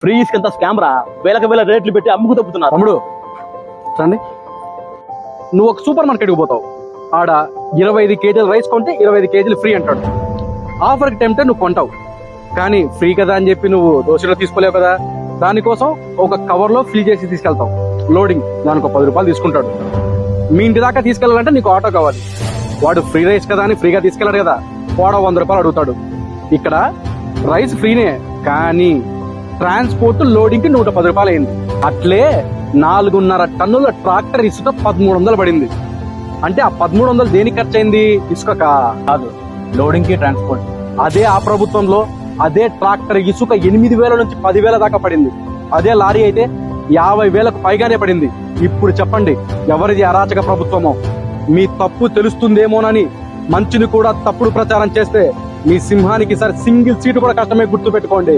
Free ఇసుకంత scam రా. వేలకు వేల రేట్లు పెట్టి అమ్ముకు తప్పుతున్నారు. తమ్ముడు రండి, నువ్వు ఒక సూపర్ మార్కెట్కి పోతావు, ఆడ 25 కేజీలు రైస్ కొంటే 25 కేజీలు ఫ్రీ అంటాడు. ఆఫర్కి టైంటే నువ్వు కొంటావు, కానీ ఫ్రీ కదా అని చెప్పి నువ్వు దోశలో తీసుకోలేవు కదా. దానికోసం ఒక కవర్లో ఫిల్ చేసి తీసుకెళ్తావు. లోడింగ్ దానికి 10 రూపాయలు తీసుకుంటాడు. మీ ఇంటి దాకా తీసుకెళ్ళాలంటే నీకు ఆటో కావాలి. వాడు ఫ్రీ రైస్ కదా అని ఫ్రీగా తీసుకెళ్ళాడు కదా, వాడు 100 రూపాయలు అడుగుతాడు. ఇక్కడ రైస్ ఫ్రీనే, కానీ ట్రాన్స్పోర్ట్ లోడింగ్ కి 110 రూపాయలు అయింది. అట్లే 4.5 టన్నుల ట్రాక్టర్ ఇసుక 1300 పడింది. అంటే ఆ 1300 దేనికి ఖర్చు అయింది? ఇసుక కాదు, లోడింగ్ కి ట్రాన్స్పోర్ట్. అదే ఆ ప్రభుత్వంలో అదే ట్రాక్టర్ ఇసుక 8,000 నుంచి 10,000 దాకా పడింది. అదే లారీ అయితే 50,000కు పైగానే పడింది. ఇప్పుడు చెప్పండి, ఎవరిది అరాచక ప్రభుత్వమో? మీ తప్పు తెలుస్తుందేమోనని మంచిని కూడా తప్పుడు ప్రచారం చేస్తే మీ సింహానికి సార్ సింగిల్ సీటు కూడా కష్టమే. గుర్తు పెట్టుకోండి.